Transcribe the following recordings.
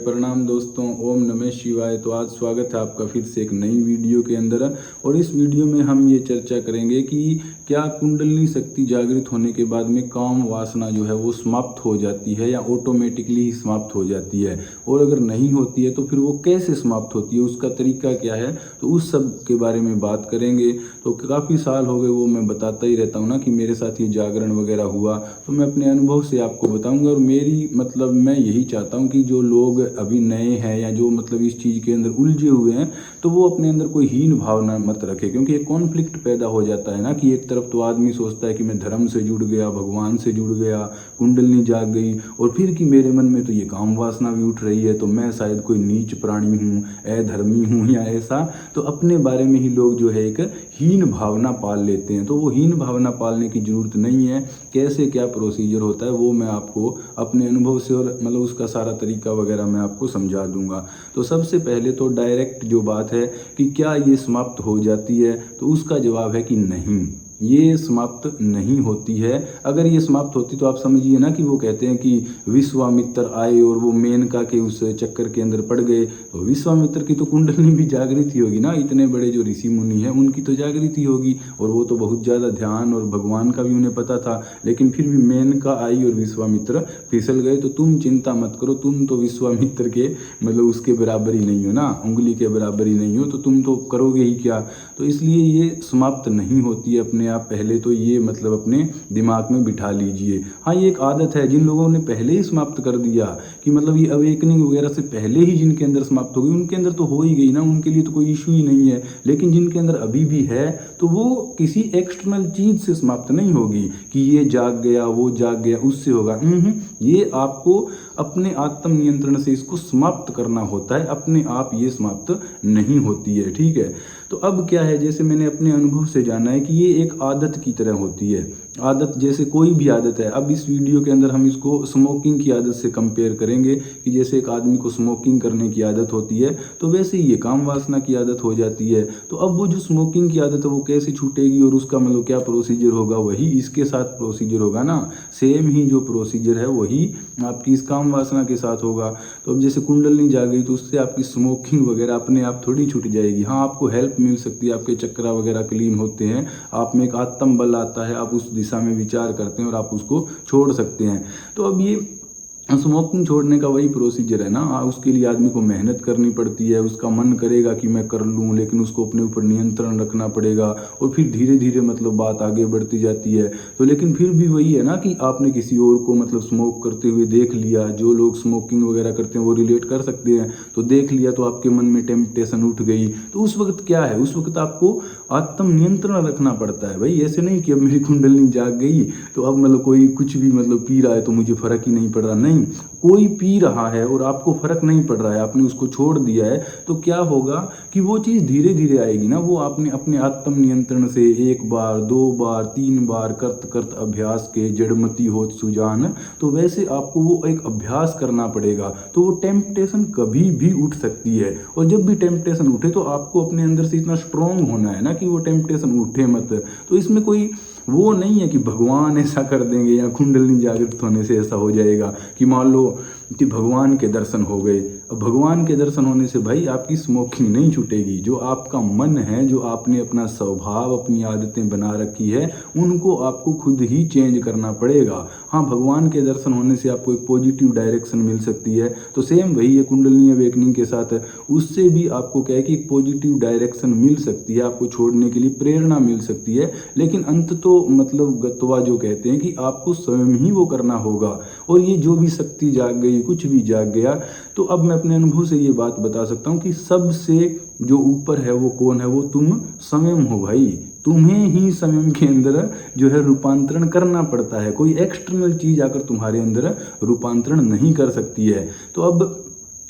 प्रणाम दोस्तों, ओम नमः शिवाय। तो आज स्वागत है आपका फिर से एक नई वीडियो के अंदर। और इस वीडियो में हम ये चर्चा करेंगे कि क्या कुंडलिनी शक्ति जागृत होने के बाद में काम वासना जो है वो समाप्त हो जाती है या ऑटोमेटिकली ही समाप्त हो जाती है, और अगर नहीं होती है तो फिर वो कैसे समाप्त होती है, उसका तरीका क्या है, तो उस सब के बारे में बात करेंगे। तो काफ़ी साल हो गए वो मैं बताता ही रहता हूँ ना कि मेरे साथ ये जागरण वगैरह हुआ, तो मैं अपने अनुभव से आपको बताऊँगा। और मेरी मैं यही चाहता हूँ कि जो लोग अभी नए हैं या जो इस चीज़ के अंदर उलझे हुए हैं, तो वो अपने अंदर कोई हीन भावना मत रखे, क्योंकि एक कॉन्फ्लिक्ट पैदा हो जाता है ना कि एक तरफ तो आदमी सोचता है कि मैं धर्म से जुड़ गया, भगवान से जुड़ गया, कुंडलिनी जाग गई, और फिर कि मेरे मन में तो ये काम वासना भी उठ रही है, तो मैं शायद कोई नीच प्राणी हूँ, अधर्मी हूँ या ऐसा। तो अपने बारे में ही लोग जो है एक हीन भावना पाल लेते हैं। तो वो हीन भावना पालने की जरूरत नहीं है। कैसे क्या प्रोसीजर होता है वो मैं आपको अपने अनुभव से और उसका सारा तरीका वगैरह मैं आपको समझा दूंगा। तो सबसे पहले तो डायरेक्ट जो बात है कि क्या ये समाप्त हो जाती है, तो उसका जवाब है कि नहीं, ये समाप्त नहीं होती है। अगर ये समाप्त होती तो आप समझिए ना कि वो कहते हैं कि विश्वामित्र आए और वो मेनका के उस चक्कर के अंदर पड़ गए, तो विश्वामित्र की तो कुंडलिनी भी जागृत ही होगी ना, इतने बड़े जो ऋषि मुनि हैं उनकी तो जागृत ही होगी, और वो तो बहुत ज़्यादा ध्यान और भगवान का भी उन्हें पता था, लेकिन फिर भी मेनका आई और विश्वामित्र फिसल गए। तो तुम चिंता मत करो, तुम तो विश्वामित्र के उसके बराबर ही नहीं हो ना, उंगली के बराबर ही नहीं हो, तो तुम तो करोगे ही क्या। तो इसलिए ये समाप्त नहीं होती है अपने आप। पहले तो ये अपने दिमाग में बिठा लीजिए। हाँ, ये एक आदत है, जिन लोगों ने पहले ही समाप्त कर दिया कि ये अवेकनिंग वगैरह से पहले ही जिनके अंदर समाप्त हो गई, उनके अंदर तो हो ही गई ना, उनके लिए तो कोई इशू ही नहीं है। लेकिन जिनके अंदर अभी भी है, तो वो किसी एक्सटर्नल चीज से समाप्त नहीं होगी कि ये जाग गया, वो जाग गया, उससे होगा। ये आपको अपने आत्म नियंत्रण से इसको समाप्त करना होता है, अपने आप ये समाप्त नहीं होती है। ठीक है, तो अब क्या है, जैसे मैंने अपने अनुभव से जाना है कि ये एक आदत की तरह होती है। आदत जैसे कोई भी आदत है। अब इस वीडियो के अंदर हम इसको स्मोकिंग की आदत से कंपेयर करेंगे कि जैसे एक आदमी को स्मोकिंग करने की आदत होती है, तो वैसे ही ये काम वासना की आदत हो जाती है। तो अब वो जो स्मोकिंग की आदत है वो कैसे छूटेगी और उसका क्या प्रोसीजर होगा, वही इसके साथ प्रोसीजर होगा ना। सेम ही जो प्रोसीजर है वही आपकी इस काम वासना के साथ होगा। तो अब जैसे कुंडलिनी जाग गई तो उससे आपकी स्मोकिंग वगैरह अपने आप थोड़ी छूट जाएगी। हाँ, आपको हेल्प मिल सकती है, आपके चक्रा वगैरह क्लीन होते हैं, आप में एक आत्म बल आता है, आप उस दिशा में विचार करते हैं और आप उसको छोड़ सकते हैं। तो अब ये स्मोकिंग छोड़ने का वही प्रोसीजर है ना। उसके लिए आदमी को मेहनत करनी पड़ती है, उसका मन करेगा कि मैं कर लूँ, लेकिन उसको अपने ऊपर नियंत्रण रखना पड़ेगा, और फिर धीरे धीरे बात आगे बढ़ती जाती है। तो लेकिन फिर भी वही है ना कि आपने किसी और को स्मोक करते हुए देख लिया, जो लोग स्मोकिंग वगैरह करते हैं वो रिलेट कर सकते हैं, तो देख लिया तो आपके मन में टेम्पटेशन उठ गई। तो उस वक्त क्या है, उस वक्त आपको आत्म नियंत्रण रखना पड़ता है भाई। ऐसे नहीं कि अब मेरी कुंडलिनी जाग गई तो अब कोई कुछ भी पी रहा है तो मुझे फर्क ही नहीं पड़ रहा। नहीं, कोई पी रहा है और आपको फर्क नहीं पड़ रहा है, आपने उसको छोड़ दिया है, तो क्या होगा कि वो चीज़ धीरे धीरे आएगी ना। वो आपने अपने आत्म नियंत्रण से 1 बार 2 बार 3 बार करत करत अभ्यास के जड़मती होत सुजान, तो वैसे आपको वो एक अभ्यास करना पड़ेगा। तो वो टेम्पटेशन कभी भी उठ सकती है, और जब भी टेम्पटेशन उठे तो आपको अपने अंदर से इतना स्ट्रांग होना है ना कि वो टेम्पटेशन उठे मत। तो इसमें कोई वो नहीं है कि भगवान ऐसा कर देंगे या कुंडलिनी जागृत होने से ऐसा हो जाएगा कि मान लो कि भगवान के दर्शन हो गए। अब भगवान के दर्शन होने से भाई आपकी स्मोकिंग नहीं छूटेगी। जो आपका मन है, जो आपने अपना स्वभाव, अपनी आदतें बना रखी है, उनको आपको खुद ही चेंज करना पड़ेगा। हाँ, भगवान के दर्शन होने से आपको एक पॉजिटिव डायरेक्शन मिल सकती है, तो सेम वही है कुंडलिनी अवेकनिंग के साथ। उससे भी आपको क्या है कि एक पॉजिटिव डायरेक्शन मिल सकती है, आपको छोड़ने के लिए प्रेरणा मिल सकती है। लेकिन अंत तो गत्वा जो कहते हैं कि आपको स्वयं ही वो करना होगा। और ये जो भी शक्ति जाग गई, कुछ भी जाग गया, तो अब मैं अपने अनुभव से ये बात बता सकता हूँ कि सबसे जो ऊपर है वो कौन है, वो तुम स्वयं हो भाई। तुम्हें ही स्वयं के अंदर जो है रूपांतरण करना पड़ता है, कोई एक्सटर्नल चीज आकर तुम्हारे अंदर रूपांतरण नहीं कर सकती है। तो अब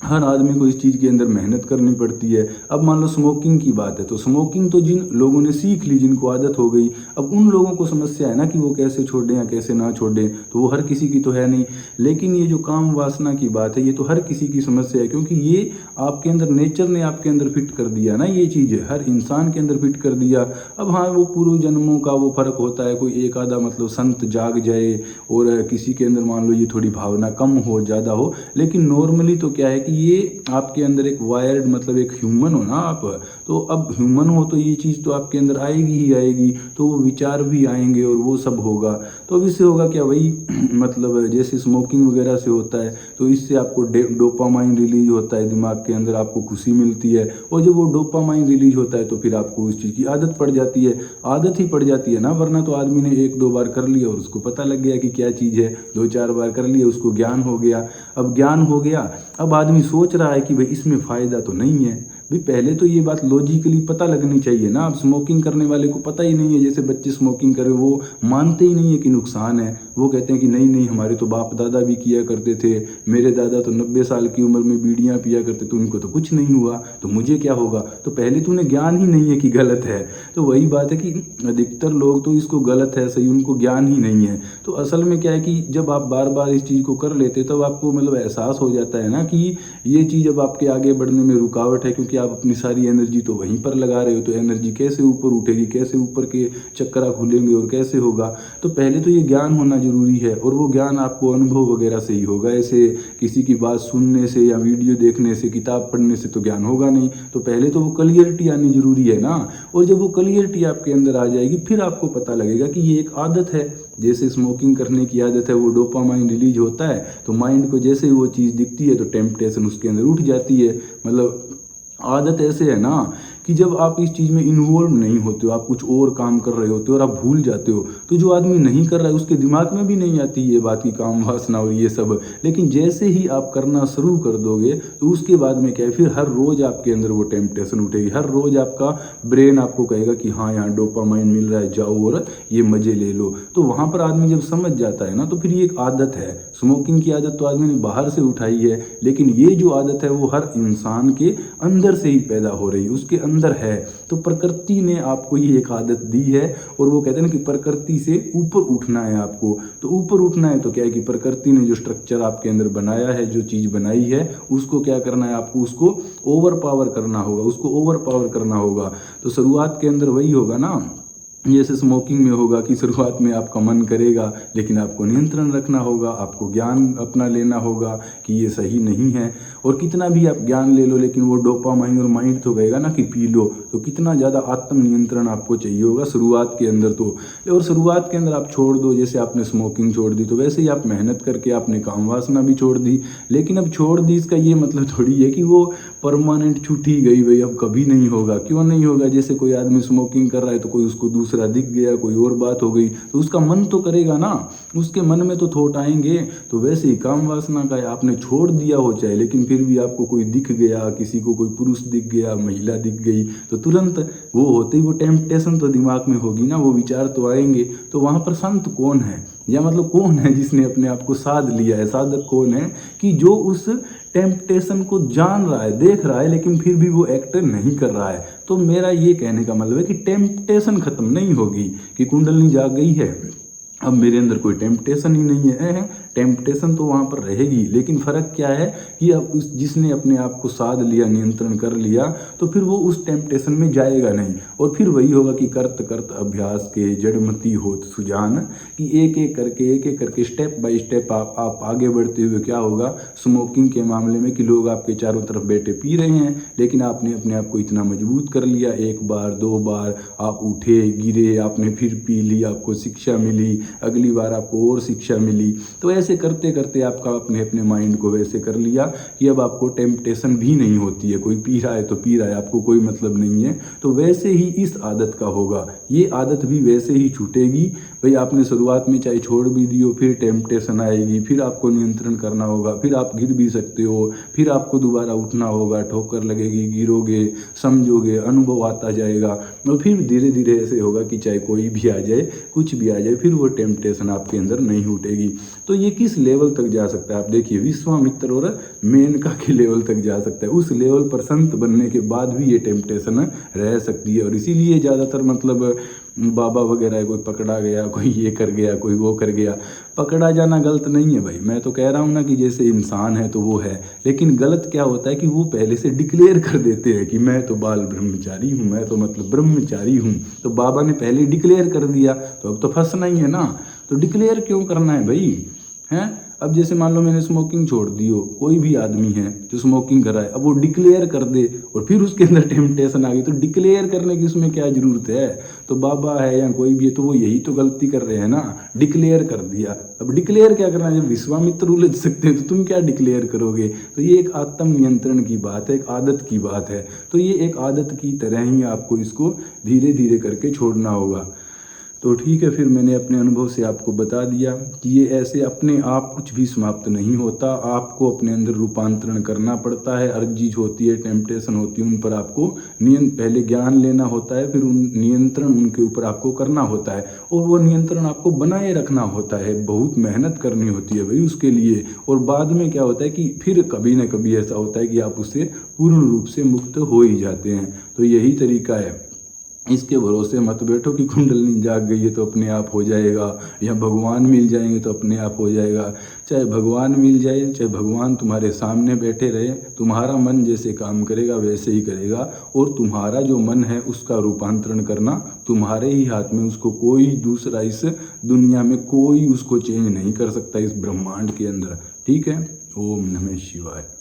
हर आदमी को इस चीज़ के अंदर मेहनत करनी पड़ती है। अब मान लो स्मोकिंग की बात है, तो स्मोकिंग तो जिन लोगों ने सीख ली, जिनको आदत हो गई, अब उन लोगों को समस्या है ना कि वो कैसे छोड़ें या कैसे ना छोड़ें, तो वो हर किसी की तो है नहीं। लेकिन ये जो काम वासना की बात है, ये तो हर किसी की समस्या है, क्योंकि ये आपके अंदर नेचर ने आपके अंदर फिट कर दिया ना, ये चीज़ हर इंसान के अंदर फिट कर दिया। अब हाँ, वो पूर्व जन्मों का वो फर्क होता है, कोई एक आधा संत जाग जाए और किसी के अंदर मान लो ये थोड़ी भावना कम हो ज़्यादा हो, लेकिन नॉर्मली तो क्या है कि कि ये आपके अंदर एक वायर्ड मतलब एक ह्यूमन हो ना आप, तो अब ह्यूमन हो तो ये चीज़ तो आपके अंदर आएगी ही आएगी, तो वो विचार भी आएंगे और वो सब होगा। तो अब इससे होगा क्या, वही मतलब जैसे स्मोकिंग वगैरह से होता है, तो इससे आपको डोपामाइन रिलीज होता है दिमाग के अंदर, आपको खुशी मिलती है, और जब वो डोपामाइन रिलीज होता है तो फिर आपको उस चीज़ की आदत पड़ जाती है। आदत ही पड़ जाती है ना, वरना तो आदमी ने 1-2 बार कर लिया और उसको पता लग गया कि क्या चीज़ है, 2-4 बार कर लिया उसको ज्ञान हो गया। अब ज्ञान हो गया, अब आदमी सोच रहा है कि भाई इसमें फ़ायदा तो नहीं है। भाई पहले तो ये बात लॉजिकली पता लगनी चाहिए ना। अब स्मोकिंग करने वाले को पता ही नहीं है, जैसे बच्चे स्मोकिंग करें वो मानते ही नहीं है कि नुकसान है। वो कहते हैं कि नहीं नहीं, हमारे तो बाप दादा भी किया करते थे, मेरे दादा तो 90 साल की उम्र में बीड़ियाँ पिया करते थे, उनको तो कुछ नहीं हुआ, तो मुझे क्या होगा। तो पहले तो उन्हें ज्ञान ही नहीं है कि गलत है। तो वही बात है कि अधिकतर लोग तो इसको गलत है सही, उनको ज्ञान ही नहीं है। तो असल में क्या है कि जब आप बार बार इस चीज़ को कर लेते तब आपको मतलब एहसास हो जाता है ना कि ये चीज़ अब आपके आगे बढ़ने में रुकावट है, क्योंकि आप अपनी सारी एनर्जी तो वहीं पर लगा रहे हो। तो एनर्जी कैसे ऊपर उठेगी, कैसे ऊपर के चक्करा खुलेंगे और कैसे होगा। तो पहले तो ये ज्ञान होना जरूरी है, और वो ज्ञान आपको अनुभव वगैरह से ही होगा। ऐसे किसी की बात सुनने से या वीडियो देखने से, किताब पढ़ने से तो ज्ञान होगा नहीं। तो पहले तो वो क्लियरिटी आनी जरूरी है ना, और जब वो क्लियरिटी आपके अंदर आ जाएगी फिर आपको पता लगेगा कि ये एक आदत है। जैसे स्मोकिंग करने की आदत है, वो डोपामाइन रिलीज होता है, तो माइंड को जैसे ही वो चीज़ दिखती है तो टेम्पटेशन उसके अंदर उठ जाती है। मतलब आदत ऐसे है ना कि जब आप इस चीज़ में इन्वॉल्व नहीं होते हो, आप कुछ और काम कर रहे होते हो और आप भूल जाते हो, तो जो आदमी नहीं कर रहा है उसके दिमाग में भी नहीं आती ये बात की काम वासना और ये सब। लेकिन जैसे ही आप करना शुरू कर दोगे तो उसके बाद में क्या है, फिर हर रोज़ आपके अंदर वो टेम्पटेशन उठेगी। हर रोज़ आपका ब्रेन आपको कहेगा कि हाँ यहाँ डोपामाइन मिल रहा है, जाओ और ये मज़े ले लो। तो वहाँ पर आदमी जब समझ जाता है ना, तो फिर ये एक आदत है। स्मोकिंग की आदत तो आदमी ने बाहर से उठाई है, लेकिन ये जो आदत है वो हर इंसान के अंदर से ही पैदा हो रही है, उसके अंदर है। तो प्रकृति ने आपको ये एक आदत दी है, और वो कहते हैं ना कि प्रकृति से ऊपर उठना है आपको। तो ऊपर उठना है तो क्या है कि प्रकृति ने जो स्ट्रक्चर आपके अंदर बनाया है, जो चीज़ बनाई है, उसको क्या करना है, आपको उसको ओवर पावर करना होगा, उसको ओवर पावर करना होगा। तो शुरुआत के अंदर वही होगा ना, जैसे स्मोकिंग में होगा कि शुरुआत में आपका मन करेगा, लेकिन आपको नियंत्रण रखना होगा, आपको ज्ञान अपना लेना होगा कि ये सही नहीं है। और कितना भी आप ज्ञान ले लो, लेकिन वो डोपामाइन और माइंड तो कहेगा ना कि पी लो। तो कितना ज़्यादा आत्म नियंत्रण आपको चाहिए होगा शुरुआत के अंदर। तो और शुरुआत के अंदर आप छोड़ दो, जैसे आपने स्मोकिंग छोड़ दी तो वैसे ही आप मेहनत करके आपने काम वासना भी छोड़ दी। लेकिन अब छोड़ दी इसका ये मतलब थोड़ी है कि वो परमानेंट छूट ही गई, भाई अब कभी नहीं होगा। क्यों नहीं होगा, जैसे कोई आदमी स्मोकिंग कर रहा है तो कोई उसको दूसरा दिख गया, कोई और बात हो गई, तो उसका मन तो करेगा ना, उसके मन में तो थॉट आएंगे। तो वैसे ही काम वासना का आपने छोड़ दिया हो चाहे, लेकिन फिर भी आपको कोई दिख गया, किसी को कोई पुरुष दिख गया, महिला दिख गई, तो तुरंत वो होते ही वो टेम्पटेशन तो दिमाग में होगी ना, वो विचार तो आएंगे। तो वहाँ पर संत कौन है, या मतलब कौन है जिसने अपने आप को साध लिया है। साधक कौन है कि जो उस टेम्पटेशन को जान रहा है, देख रहा है, लेकिन फिर भी वो एक्ट नहीं कर रहा है। तो मेरा ये कहने का मतलब है कि टेम्पटेशन खत्म नहीं होगी कि कुंडलिनी जाग गई है, अब मेरे अंदर कोई टेम्पटेशन ही नहीं है। टेम्पटेशन तो वहाँ पर रहेगी, लेकिन फ़र्क क्या है कि अब उस जिसने अपने आप को साध लिया, नियंत्रण कर लिया, तो फिर वो उस टेम्पटेशन में जाएगा नहीं। और फिर वही होगा कि करत करत अभ्यास के जड़मती होत सुजान, कि एक एक करके स्टेप बाय स्टेप आप आगे बढ़ते हुए क्या होगा स्मोकिंग के मामले में कि लोग आपके चारों तरफ बैठे पी रहे हैं, लेकिन आपने अपने आप को इतना मजबूत कर लिया, 1 बार 2 बार आप उठे गिरे, आपने फिर पी ली, आपको शिक्षा मिली, अगली बार आपको और शिक्षा मिली। तो ऐसे करते करते आपका अपने अपने माइंड को वैसे कर लिया कि अब आपको टेम्पटेशन भी नहीं होती है। कोई पी रहा है तो पी रहा है, आपको कोई मतलब नहीं है। तो वैसे ही इस आदत का होगा, ये आदत भी वैसे ही छूटेगी। भाई आपने शुरुआत में चाहे छोड़ भी दियो, फिर टेम्पटेशन आएगी, फिर आपको नियंत्रण करना होगा, फिर आप गिर भी सकते हो, फिर आपको दोबारा उठना होगा, ठोकर लगेगी, गिरोगे, समझोगे, अनुभव आता जाएगा, और फिर धीरे धीरे ऐसे होगा कि चाहे कोई भी आ जाए, कुछ भी आ जाए, फिर वो टेम्पटेशन आपके अंदर नहीं उठेगी। तो ये किस लेवल तक जा सकता है, आप देखिए विश्वामित्र और मेनका के लेवल तक जा सकता है। उस लेवल पर संत बनने के बाद भी ये टेम्पटेशन रह सकती है। और इसीलिए ज़्यादातर मतलब बाबा वगैरह, कोई पकड़ा गया, कोई ये कर गया, कोई वो कर गया। पकड़ा जाना गलत नहीं है भाई, मैं तो कह रहा हूँ ना कि जैसे इंसान है तो वो है, लेकिन गलत क्या होता है कि वो पहले से डिक्लेयर कर देते हैं कि मैं तो बाल ब्रह्मचारी हूँ, मैं तो मतलब ब्रह्मचारी हूँ। तो बाबा ने पहले डिक्लेयर कर दिया, तो अब तो फंसना ही है ना। तो डिक्लेयर क्यों करना है भाई, हैं? अब जैसे मान लो मैंने स्मोकिंग छोड़ दी हो, कोई भी आदमी है जो स्मोकिंग कर रहा है, अब वो डिक्लेयर कर दे और फिर उसके अंदर टेम्पटेशन आ गई, तो डिक्लेयर करने की उसमें क्या जरूरत है। तो बाबा है या कोई भी है तो वो यही तो गलती कर रहे हैं ना, डिक्लेयर कर दिया। अब डिक्लेयर क्या करना है, जब विश्वामित्र उलझ सकते हैं तो तुम क्या डिक्लेयर करोगे। तो ये एक आत्म नियंत्रण की बात है, एक आदत की बात है। तो ये एक आदत की तरह ही आपको इसको धीरे धीरे करके छोड़ना होगा। तो ठीक है, फिर मैंने अपने अनुभव से आपको बता दिया कि ये ऐसे अपने आप कुछ भी समाप्त नहीं होता, आपको अपने अंदर रूपांतरण करना पड़ता है। अर्जीज होती है, टेम्पटेशन होती है, उन पर आपको पहले ज्ञान लेना होता है, फिर उन नियंत्रण उनके ऊपर आपको करना होता है, और वो नियंत्रण आपको बनाए रखना होता है। बहुत मेहनत करनी होती है भाई उसके लिए। और बाद में क्या होता है कि फिर कभी ना कभी ऐसा होता है कि आप उससे पूर्ण रूप से मुक्त हो ही जाते हैं। तो यही तरीका है, इसके भरोसे मत बैठो कि कुंडलनी जाग गई है तो अपने आप हो जाएगा, या भगवान मिल जाएंगे तो अपने आप हो जाएगा। चाहे भगवान मिल जाए, चाहे भगवान तुम्हारे सामने बैठे रहे, तुम्हारा मन जैसे काम करेगा वैसे ही करेगा, और तुम्हारा जो मन है उसका रूपांतरण करना तुम्हारे ही हाथ में। उसको कोई दूसरा इस दुनिया में कोई उसको चेंज नहीं कर सकता, इस ब्रह्मांड के अंदर। ठीक है, ओम नमः शिवाय।